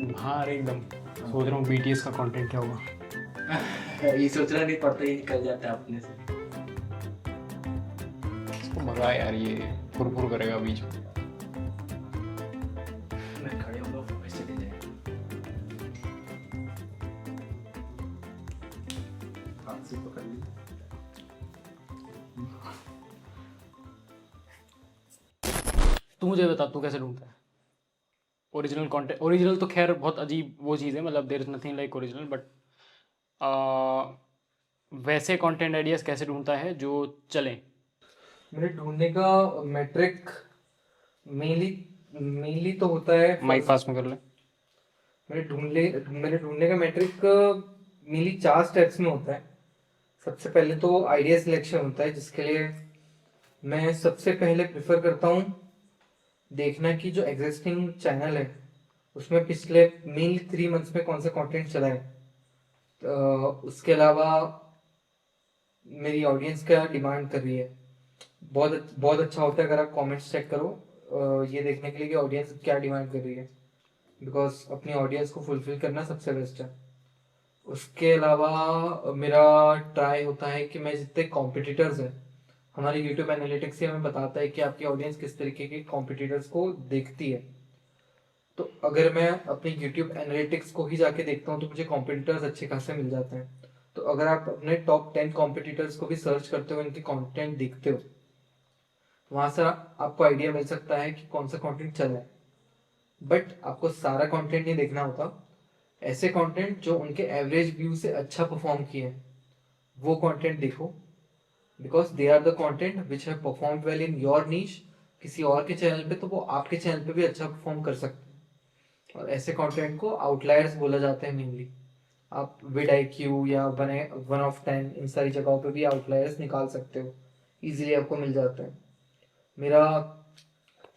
हाँ अरे एकदम सोच रहा हूँ बीटीएस का कंटेंट क्या होगा। ये सोचना नहीं पड़ता, ये निकल जाता है अपने से। इसको मजा है यार, ये फुर करेगा बीच में। मैं खड़े होगा वापस चले जाए। हाथ से पकड़ ली। तू मुझे बता, तू कैसे ढूंढता है ओरिजिनल कंटेंट? ओरिजिनल तो खैर बहुत अजीब वो चीज़ है, मतलब there is nothing like original, but वैसे कंटेंट आइडियाज़ कैसे ढूंढता है जो चलें? मेरे ढूंढने का मेट्रिक मेनली मेनली तो होता है माइक पास में कर ले। मेरे ढूंढने का मेट्रिक मेनली 4 स्टेप्स में होता है। सबसे पहले तो आइडिया सिलेक्शन होता है, जिसके लिए मैं सबसे पहले प्रेफर करता हूँ देखना कि जो एग्जिस्टिंग चैनल है उसमें पिछले मेनली 3 मंथ्स में कौन सा कंटेंट चला है। उसके अलावा मेरी ऑडियंस क्या डिमांड कर रही है। बहुत बहुत अच्छा होता है अगर आप कमेंट्स चेक करो ये देखने के लिए कि ऑडियंस क्या डिमांड कर रही है, बिकॉज अपनी ऑडियंस को फुलफिल करना सबसे बेस्ट है। उसके अलावा मेरा ट्राई होता है कि मैं जितने कॉम्पिटिटर्स हैं, हमारे यूट्यूब एनालिटिक्स ही हमें बताता है कि आपकी ऑडियंस किस तरीके के कॉम्पिटिटर्स को देखती है। तो अगर मैं अपनी यूट्यूब एनालिटिक्स को ही जाके देखता हूँ तो मुझे कॉम्पिटिटर्स अच्छे खासे मिल जाते हैं। तो अगर आप अपने टॉप 10 कॉम्पिटिटर्स को भी सर्च करते हो, इनके कंटेंट देखते हो, वहां से आपको आइडिया मिल सकता है कि कौन सा कंटेंट चल रहा है। बट आपको सारा कंटेंट नहीं देखना होता। ऐसे कंटेंट जो उनके एवरेज व्यू से अच्छा परफॉर्म किए हैं वो कंटेंट देखो, because they are the content which have performed well in your niche. किसी और के चैनल पे तो वो आपके चैनल पे भी अच्छा परफॉर्म कर सकते हैं, और ऐसे कंटेंट को आउटलायर्स बोला जाता है मेनली। आप विड आई क्यू या वन ऑफ 10 इन सारी जगहों पे भी आउटलायर्स निकाल सकते हो, इजीली आपको मिल जाता है। मेरा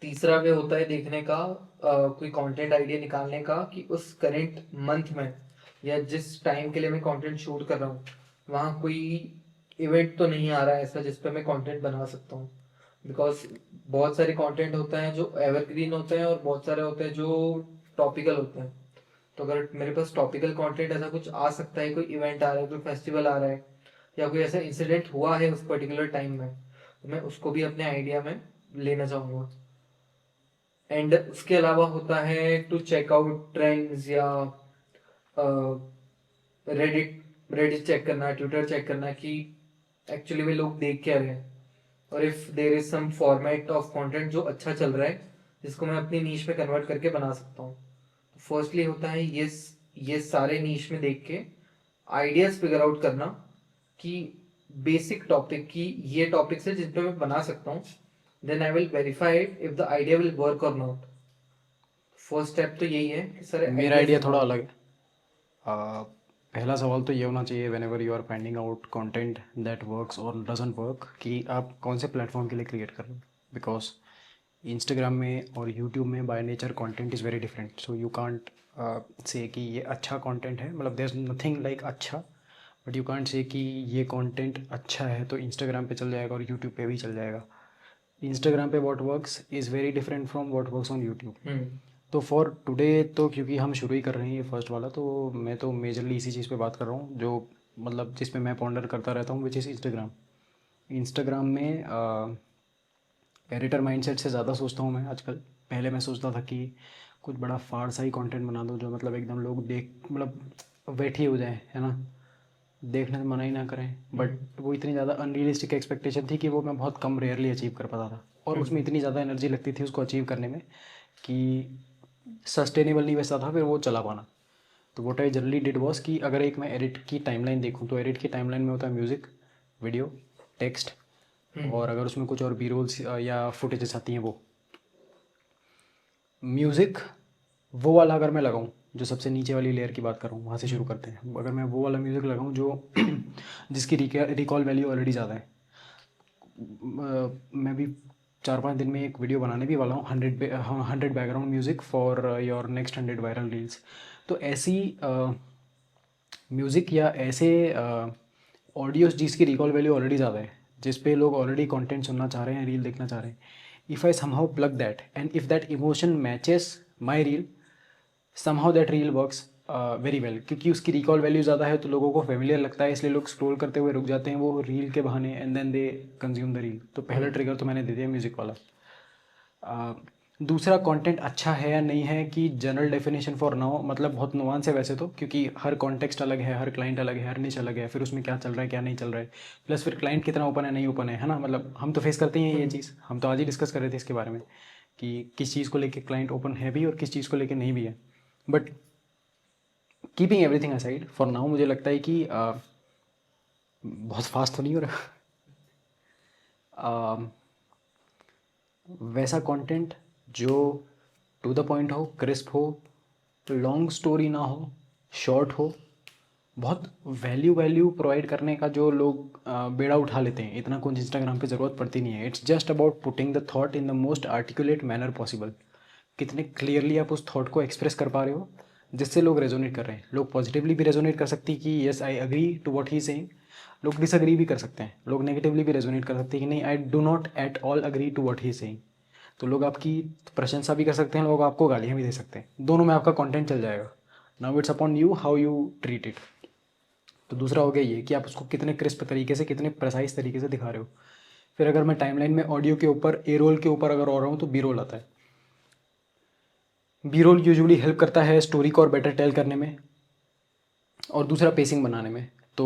तीसरा वे होता है देखने का कोई कंटेंट आइडिया निकालने का कि उस करेंट मंथ में या जिस टाइम के लिए मैं कंटेंट शूट कर रहा हूँ वहाँ कोई इवेंट तो नहीं आ रहा है ऐसा जिस पे मैं कंटेंट बना सकता हूँ। बिकॉज बहुत सारे कंटेंट होते हैं जो एवरग्रीन होते हैं और बहुत सारे होते हैं जो टॉपिकल होते हैं। तो अगर मेरे पास टॉपिकल कंटेंट ऐसा कुछ आ सकता है, कोई इवेंट आ रहा है, कोई फेस्टिवल आ रहा है, या कोई ऐसा इंसिडेंट हुआ है उस पर्टिकुलर टाइम में, तो मैं उसको भी अपने आइडिया में लेना चाहूँगा। एंड उसके अलावा होता है टू चेक आउट ट्रेंड्स या रेडिट रेडिट चेक करना, ट्विटर चेक करना कि एक्चुअली में लोग देख क्या रहे हैं, और if there is some format of content जो अच्छा चल रहा है जिसको मैं अपनी नीश में कन्वर्ट करके बना सकता हूँ। फर्स्टली होता है ये सारे नीश में देख के आइडियाज फिगर आउट करना कि बेसिक टॉपिक की ये टॉपिक्स है जिन पे मैं बना सकता हूँ। Then I will verify if the idea will work और नॉट। फर्स्ट स्टेप तो यही है कि सारे मेरा आइडियाज आइडिया थोड़ा निकालो। अलग है। पहला सवाल तो ये होना चाहिए whenever you are finding out content that works और डजंट वर्क, कि आप कौन से प्लेटफॉर्म के लिए क्रिएट कर रहे हो। बिकॉज इंस्टाग्राम में और यूट्यूब में by nature content is very different, so you can't say कि ये अच्छा कंटेंट है, मतलब देयर इज नथिंग लाइक अच्छा, बट यू कांट से कि ये कंटेंट अच्छा है तो इंस्टाग्राम पे चल जाएगा और यूट्यूब पे भी चल जाएगा। इंस्टाग्राम पे what works is very different from what works on YouTube. तो फॉर टुडे तो क्योंकि हम शुरू ही कर रहे हैं ये फर्स्ट वाला, तो मैं तो मेजरली इसी चीज़ पे बात कर रहा हूँ जो मतलब जिस पे मैं पॉन्डर करता रहता हूँ, विच इज़ इंस्टाग्राम। इंस्टाग्राम में एडिटर माइंडसेट से ज़्यादा सोचता हूँ मैं आजकल। पहले मैं सोचता था कि कुछ बड़ा फाड़ सा ही कंटेंट बना दो जो मतलब एकदम लोग देख मतलब बैठे हो जाए, है ना, देखने से मना ही ना करें। बट वो इतनी ज़्यादा अनरियलिस्टिक एक्सपेक्टेशन थी कि वो मैं बहुत कम रेयरली अचीव कर पाता था, और उसमें इतनी ज़्यादा एनर्जी लगती थी उसको अचीव करने में कि सस्टेनेबल नहीं वैसा था फिर वो चला पाना। तो vote I generally did was कि अगर एक मैं एडिट की टाइमलाइन देखूँ तो एडिट की टाइमलाइन में होता है म्यूज़िक, वीडियो, टेक्स्ट, और अगर उसमें कुछ और बी रोल्स या फुटेजेस आती हैं वो। म्यूज़िक वो वाला अगर मैं लगाऊँ जो सबसे नीचे वाली लेयर की बात कर रहा हूँ वहाँ से शुरू करते हैं, अगर मैं वो वाला म्यूज़िक लगाऊँ जो जिसकी रिकॉल वैल्यू ऑलरेडी ज़्यादा है। मैं भी 4-5 दिन में एक वीडियो बनाने भी वाला हूँ, 100 background music for your next 100 viral reels. तो ऐसी म्यूज़िक या ऐसे ऑडियोज जिसकी रिकॉल वैल्यू ऑलरेडी ज़्यादा है, जिस पे लोग ऑलरेडी कंटेंट सुनना चाह रहे हैं, रील देखना चाह रहे हैं, if I somehow plug that and if that emotion matches my reel, somehow that reel works very well, क्योंकि उसकी रिकॉल वैल्यू ज़्यादा है तो लोगों को फेमिलियर लगता है, इसलिए लोग स्क्रॉल करते हुए रुक जाते हैं वो रील के बहाने, and then they consume the reel. तो पहला ट्रिगर तो मैंने दे दिया म्यूज़िक वाला। दूसरा, कंटेंट अच्छा है या नहीं है कि जनरल डेफिनेशन फॉर नाउ, मतलब बहुत नुआंस है वैसे तो, क्योंकि हर कॉन्टेक्स्ट अलग है, हर क्लाइंट अलग है, हर निच अलग है, फिर उसमें क्या चल रहा है क्या नहीं चल रहा है, प्लस फिर क्लाइंट कितना ओपन है नहीं ओपन है ना। मतलब हम तो फेस करते ही हैं ये चीज़, हम तो आज ही डिस्कस कर रहे थे इसके बारे में कि किस चीज़ को लेके क्लाइंट ओपन है भी और किस चीज़ को लेके नहीं भी है। But keeping everything aside for now, मुझे लगता है कि बहुत फास्ट तो नहीं हो रहा। वैसा कंटेंट जो टू द पॉइंट हो, क्रिस्प हो, लॉन्ग स्टोरी ना हो, शॉर्ट हो, बहुत वैल्यू प्रोवाइड करने का जो लोग बेड़ा उठा लेते हैं, इतना कुछ इंस्टाग्राम पे ज़रूरत पड़ती नहीं है। It's just about putting the thought in the most articulate manner possible. कितने क्लियरली आप उस थॉट को एक्सप्रेस कर पा रहे हो जिससे लोग रेजोनेट कर रहे हैं। लोग पॉजिटिवली भी रेजोनेट कर सकते हैं कि yes I agree to what he saying, लोग डिसअग्री भी कर सकते हैं, लोग नेगेटिवली भी रेजोनेट कर सकते हैं कि नहीं I do not at all agree to what he saying. तो लोग आपकी प्रशंसा भी कर सकते हैं, लोग आपको गालियाँ भी दे सकते हैं, दोनों में आपका कंटेंट चल जाएगा। Now it's upon you how you treat it. तो दूसरा हो गया ये कि आप उसको कितने क्रिस्प तरीके से, कितने प्रेसाइज तरीके से दिखा रहे हो। फिर अगर मैं टाइमलाइन में ऑडियो के ऊपर, ए रोल के ऊपर अगर और रहा हूँ तो बी रोल आता है। बी रोल यूजुअली हेल्प करता है स्टोरी को और बेटर टेल करने में, और दूसरा पेसिंग बनाने में। तो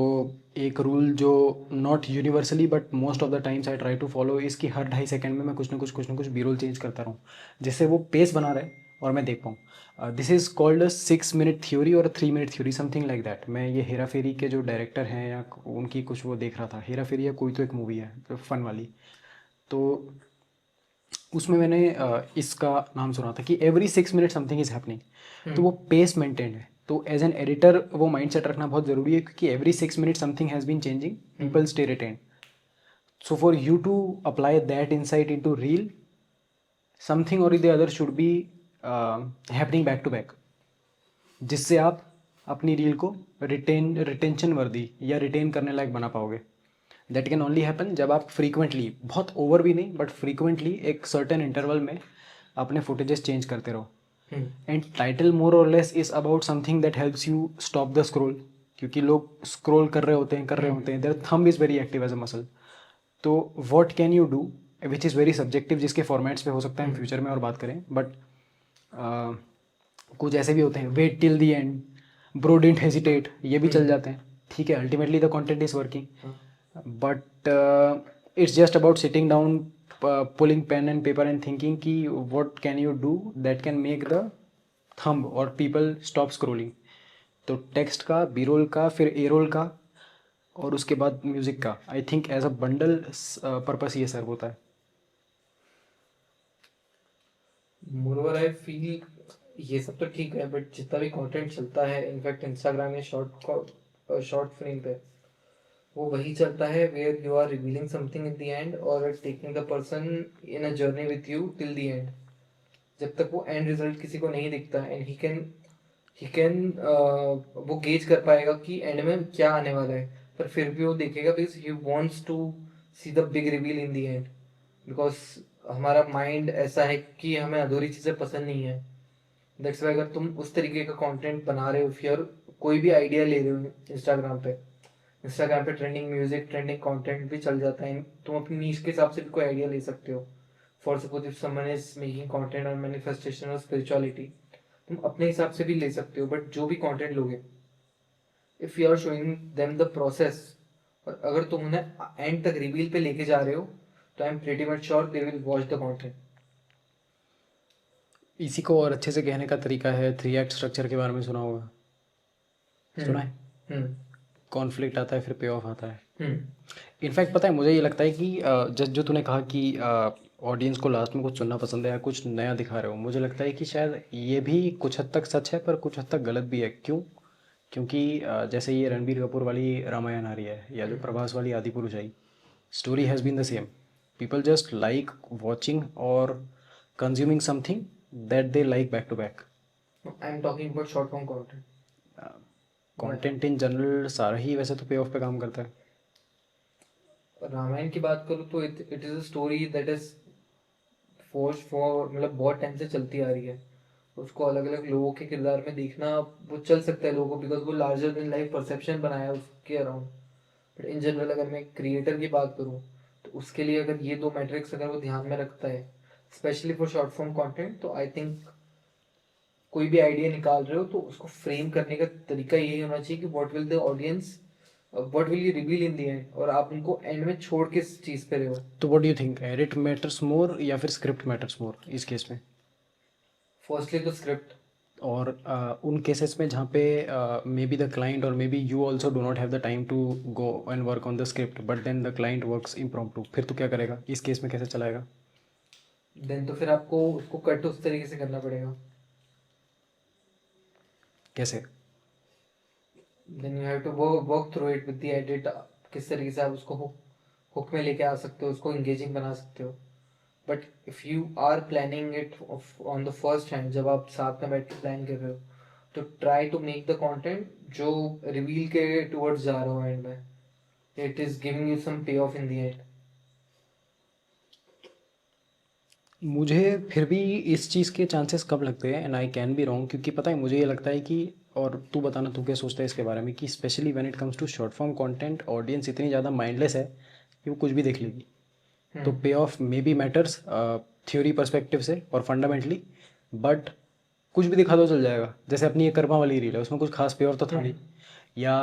एक रूल जो not universally but most of the times I try to follow, इसकी हर 2.5 सेकंड में मैं कुछ ना कुछ बी रोल चेंज करता रहूँ, जिससे वो पेस बना रहे और मैं देख पाऊँ। This is called a 6 minute theory और 3 minute theory, something like that. मैं ये हेरा फेरी के जो डायरेक्टर हैं या उनकी कुछ वो देख रहा था, हेरा फेरी या कोई तो एक मूवी है फन वाली, तो उसमें मैंने इसका नाम सुना था कि every 6 minute something is happening. तो वो पेस मेंटेन है। तो एज एन एडिटर वो माइंड सेट रखना बहुत ज़रूरी है, क्योंकि every 6 minute something has been changing, people stay retain. So for you to apply that insight into reel, something और the other should be happening back to back, जिससे आप अपनी रील को रिटेंशन वर्दी या रिटेन करने लायक बना पाओगे। दैट कैन ओनली हैपन जब आप फ्रीक्वेंटली, बहुत ओवर भी नहीं बट फ्रीक्वेंटली, एक सर्टेन इंटरवल में अपने फुटेजेस चेंज करते रहो। एंड टाइटल मोर और less is about something that helps you stop the scroll, क्योंकि लोग स्क्रॉल कर रहे होते हैं, their thumb is very active as a muscle. तो what can you do, which is very subjective, जिसके फॉर्मेट्स पे हो सकता है हम फ्यूचर में और बात करें, बट कुछ ऐसे भी होते हैं, wait till the end, bro didn't hesitate, ये भी चल जाते हैं। ठीक है, ultimately the content is working, but it's just about sitting down, pulling pen and paper and thinking कि what can you do that can make the thumb और people stop scrolling. तो टेक्स्ट का, बी रोल का, फिर ए role का, और उसके बाद म्यूज़िक का, I think as a bundle purpose ये सर्व होता है। मोरओवर आई फील ये सब तो ठीक है, बट जितना भी कंटेंट चलता है इनफैक्ट इंस्टाग्राम या शॉर्ट फ्रेम पे, वो वही चलता है where you are revealing something in the end और taking the person in a journey with you till the end. जब तक वो एंड रिजल्ट किसी को नहीं दिखता एंड ही कैन वो गेज कर पाएगा कि एंड में क्या आने वाला है, पर फिर भी वो देखेगा because he wants to see the big reveal in the end. Because हमारा माइंड ऐसा है कि हमें अधूरी चीज़ें पसंद नहीं है। दैट्स वाई अगर तुम उस तरीके का कंटेंट बना रहे हो, फिर कोई भी आइडिया ले रहे हो इंस्टाग्राम पे ट्रेंडिंग म्यूजिक, ट्रेंडिंग कंटेंट भी चल जाता है, तुम अपनी नीश के हिसाब से भी कोई आइडिया ले सकते हो। For suppose if someone is making content on manifestation और स्पिरिचुअलिटी, तुम अपने हिसाब से भी ले सकते हो, बट जो भी कंटेंट लोगे, if you are showing them the process, और अगर तुम उन्हें एंड तक रिवील पे लेके जा रहे हो, तो I am pretty much sure they will watch the content. इसी को और अच्छे से कहने का तरीका है, 3 एक्ट स्ट्रक्चर के बारे में सुना होगा, सुना है? हम्म कॉन्फ्लिक्ट आता है, फिर पे ऑफ आता है। हम्म इनफैक्ट पता है, मुझे ये लगता है कि जस्ट जो तूने कहा कि ऑडियंस को लास्ट में कुछ सुनना पसंद है या कुछ नया दिखा रहे हो, मुझे लगता है कि शायद ये भी कुछ हद तक सच है पर कुछ हद तक गलत भी है। क्यों? क्योंकि जैसे ये रणबीर कपूर वाली रामायण आ रही है या जो प्रभास वाली आदि पुरुष आई, story has been the same. People just like watching और consuming something that they like back to back. I am talking about short form content. Content in general सारा ही वैसे तो पे ऑफ पे काम करता है। रामायण की बात करूँ तो it is a story that is force for, मतलब बहुत टाइम से चलती आ रही है। उसको अलग अलग लोगों के किरदार में देखना वो चल सकता है लोगों को, बिकॉज वो लार्जर देन लाइफ परसेप्शन बनाया है उसके अराउंड। बट इन जनरल अगर मैं क्रिएटर की बात करूँ तो उसके लिए अगर ये दो मैट्रिक्स अगर वो ध्यान में रखता है, specially for short form content, तो आई थिंक कोई भी आइडिया निकाल रहे हो तो उसको फ्रेम करने का तरीका यही होना चाहिए कि what will the audience, what will you reveal in the end, और आप उनको एंड में छोड़ किस चीज़ पे रहे हो। तो what do you think, edit matters more या फिर स्क्रिप्ट मैटर्स मोर इस केस में? फर्स्टली तो स्क्रिप्ट। और उन केसेस में जहाँ पे मे बी द क्लाइंट और may be you also do not have the time to go and work on the script, but then the client works impromptu, फिर तो क्या करेगा इस केस में, कैसे चलाएगा? देन तो फिर आपको उसको कट उस तरीके से करना पड़ेगा। कैसे? Then you have to work through it with the edit, किस तरीके से आप उसको हुक में लेके आ सकते हो, उसको इंगेजिंग बना सकते हो। But if you are planning it on the first hand, जब आप साथ में बैठ के प्लान कर रहे हो, तो try to make the content जो रिवील के टुवर्ड्स जा रहा हो एंड में, it is giving you some pay off in the and. मुझे फिर भी इस चीज़ के चांसेस कब लगते हैं, and I can be wrong, क्योंकि पता है मुझे ये लगता है कि, और तू बताना तू क्या सोचता है इसके बारे में, कि specially when it comes to short form content audience इतनी ज़्यादा माइंडलेस है कि वो कुछ भी देख लेगी। तो पे of may be matters theory perspective से और फंडामेंटली, बट कुछ भी दिखा दो चल जाएगा। जैसे अपनी ये कर्मा वाली रील है, उसमें कुछ खास पे ऑफ तो था नहीं। या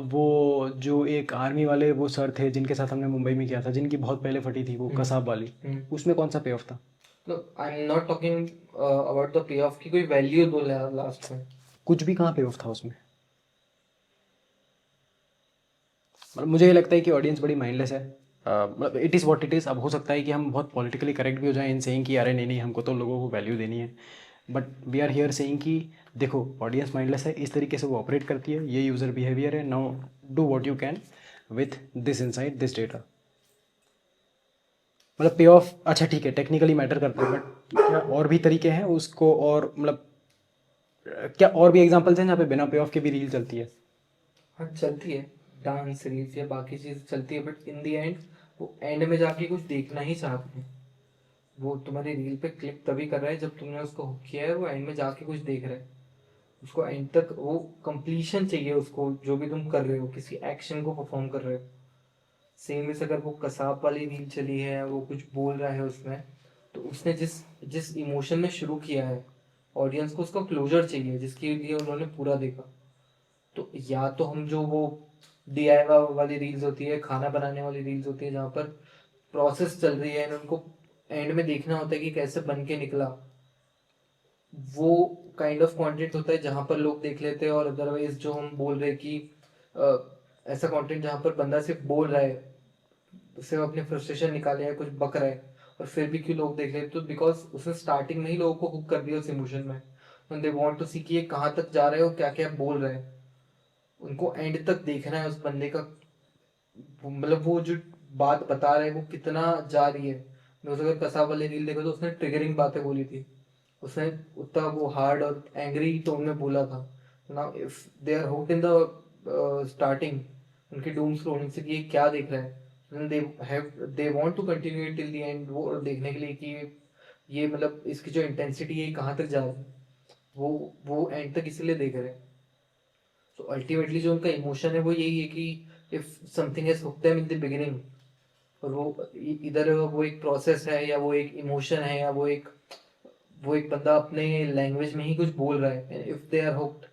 वो जो एक आर्मी वाले वो सर थे जिनके साथ हमने मुंबई में किया था, जिनकी बहुत पहले फटी थी वो कसाब वाली, उसमें कौन सा पे ऑफ था? I am not talking about the pay of की कोई वैल्यू दो लास्ट में। कुछ भी कहाँ पे ऑफ था उसमें? मतलब मुझे ये लगता है कि ऑडियंस बड़ी माइंडलेस है। मतलब it is what it is. अब हो सकता है कि हम बहुत पॉलिटिकली करेक्ट भी हो जाएं इन सेइंग कि अरे नहीं नहीं, हमको तो लोगों को वैल्यू देनी है, but we are here saying कि देखो ऑडियंस माइंडलेस है, इस तरीके से वो ऑपरेट करती है, ये यूज़र बिहेवियर है, now do what you can with this insight this data. मतलब पे ऑफ, अच्छा ठीक है, टेक्निकली मैटर करता है, बट क्या और भी तरीके हैं उसको? और मतलब क्या और भी एग्जांपल्स हैं जहाँ पे बिना पे ऑफ के भी रील चलती है? हाँ चलती है, डांस रील्स या बाकी चीज़ चलती है, बट इन द एंड वो एंड में जाके कुछ देखना ही चाहते हैं। वो तुम्हारी रील पे क्लिक तभी कर रहा है जब तुमने उसको हुक किया है, वो एंड में जाके कुछ देख रहा है। उसको एंड तक वो कंप्लीशन चाहिए, उसको जो भी तुम कर रहे हो, किसी एक्शन को परफॉर्म कर रहे हो। सेम इस अगर वो कसाब वाली रील चली है, वो कुछ बोल रहा है उसमें, तो उसने जिस जिस इमोशन में शुरू किया है, ऑडियंस को उसका क्लोजर चाहिए जिसके लिए उन्होंने पूरा देखा। तो या तो हम जो वो DIY वाली रील्स होती है, खाना बनाने वाली रील्स होती है, जहाँ पर प्रोसेस चल रही है, उनको एंड में देखना होता है कि कैसे बन के निकला, वो काइंड ऑफ कंटेंट होता है जहाँ पर लोग देख लेते हैं। और अदरवाइज जो हम बोल रहे हैं कि ऐसा कंटेंट जहाँ पर बंदा सिर्फ बोल रहा है, सिर्फ अपनी फ्रस्ट्रेशन निकाले है, कुछ बक रहा है, और फिर भी क्यों लोग देख रहे हैं, तो बिकॉज उसने स्टार्टिंग में ही लोगों को हुक कर दिया उस इमोशन में, दे वांट टू सी कि ये कहाँ तक जा रहे हो, क्या क्या बोल रहे हैं। उनको एंड तक देखना है उस बंदे का, मतलब वो जो बात बता रहा है वो कितना जा रही है। मैं अगर कसाब वाली रील देखो तो उसने ट्रिगरिंग बातें बोली थी, उसने उतना वो हार्ड और एंग्री टोन में बोला था। Now if they are hooked in the starting, उनकी डूम स्क्रोलिंग से कि ये क्या देख रहा है, then they want to continue it till the end, वो देखने के लिए कि ये मतलब इसकी जो इंटेंसिटी है कहाँ तक जा रही है, वो एंड तक इसीलिए देख रहे हैं। तो अल्टीमेटली जो उनका इमोशन है वो यही है कि if something has hooked them in the beginning, और वो इधर वो एक प्रोसेस है या वो एक इमोशन है या वो एक बंदा अपने लैंग्वेज में ही कुछ बोल रहा है, इफ दे आर हुक्ड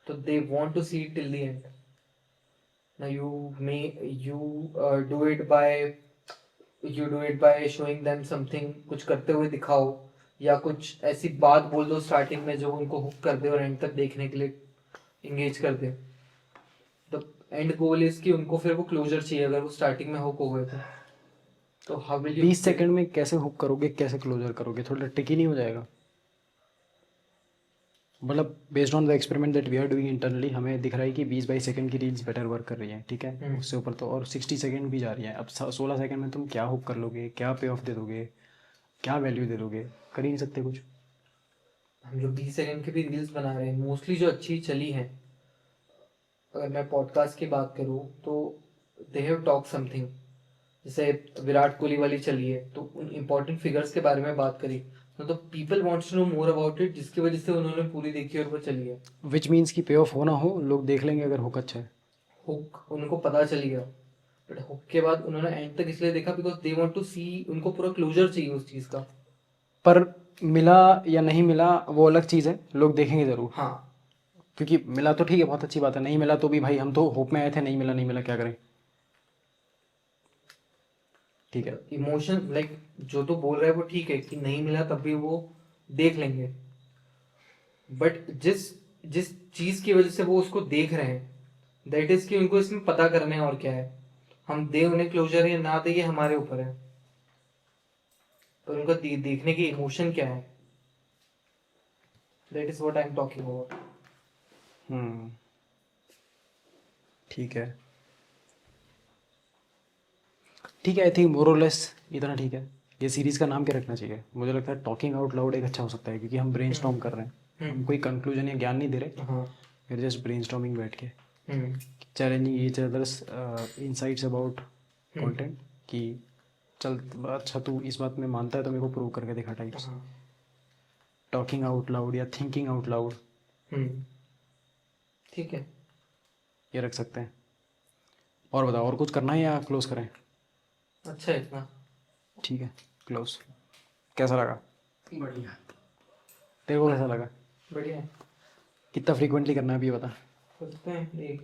तो they want to see it till the end. now you may you do it by you do it by showing them something, कुछ करते हुए दिखाओ, या कुछ ऐसी बात बोल दो स्टार्टिंग में जो उनको हुक कर दे और एंड तक देखने के लिए इंगेज कर दे। द एंड गोल इज कि उनको फिर वो क्लोजर चाहिए, अगर वो स्टार्टिंग में हुक हो गए तो हाउ विल यू 20 सेकंड में कैसे हुक करोगे, कैसे क्लोजर करोगे? थोड़ा ट्रिकी नहीं हो जाएगा? मतलब based on the experiment that we are doing internally, हमें दिख रहा है कि 20/2 की रील्स बेटर वर्क कर रही हैं, ठीक है, उससे ऊपर तो और 60 सेकंड भी जा रही हैं। अब 16 सेकंड में तुम क्या हुक कर लोगे, क्या पे ऑफ दे दोगे, क्या वैल्यू दे दोगे? कर ही नहीं सकते कुछ। हम जो 20 सेकंड की भी रील्स बना रहे हैं, मोस्टली जो अच्छी चली है, अगर मैं पॉडकास्ट की बात करूँ तो दे हैव टॉक समथिंग। जैसे विराट कोहली वाली चली है तो उन इम्पोर्टेंट फिगर्स के बारे में बात करी, तो people wants to know more about it, जिसकी वजह से उन्होंने पूरी देखी और वो चली गया। विच मीन्स कि पे ऑफ हो ना हो, लोग देख लेंगे अगर हुक अच्छा है। हुक उनको पता चल गया, बट हुक के बाद उन्होंने एंड तक इसलिए देखा बिकॉज दे वांट टू सी, उनको पूरा क्लोजर चाहिए उस चीज का। पर मिला या नहीं मिला वो अलग चीज़ है, लोग देखेंगे ज़रूर। हाँ, क्योंकि मिला तो ठीक है, बहुत अच्छी बात है, नहीं मिला तो भी भाई हम तो होप में आए थे, नहीं मिला नहीं मिला क्या करें। ठीक है। इमोशन लाइक जो तो बोल रहा है वो ठीक है कि नहीं मिला तब भी वो देख लेंगे, बट जिस जिस चीज की वजह से वो उसको देख रहे हैं दैट इज कि उनको इसमें पता करना है और क्या है। हम दे उन्हें क्लोजर या ना दे ये हमारे ऊपर है, पर उनका देखने की इमोशन क्या है, that is what I am talking about. Hmm, ठीक है। ठीक है, आई थिंक मोर और लेस इतना ठीक है। ये सीरीज़ का नाम क्या रखना चाहिए? मुझे लगता है टॉकिंग आउट लाउड एक अच्छा हो सकता है, क्योंकि हम ब्रेन कर रहे हैं, हम कोई कंक्लूजन या ज्ञान नहीं दे रहे, हाँ। वी जस्ट ब्रेन बैठ के hmm. Challenging each others insights about hmm. Content कि चल अच्छा तू इस बात में मानता है तो मेरे को प्रूव करके दिखा टाइप्स। हाँ। टॉकिंग आउट लाउड या थिंकिंग आउट लाउड, हम्म। ठीक है। ये रख सकते हैं। और बताओ, और कुछ करना है या क्लोज करें? अच्छा है इतना। ठीक है, क्लोज। कैसा लगा? बढ़िया। तेरे को कैसा लगा? बढ़िया है। कितना फ्रीक्वेंटली करना है अभी ये बता। करते हैं एक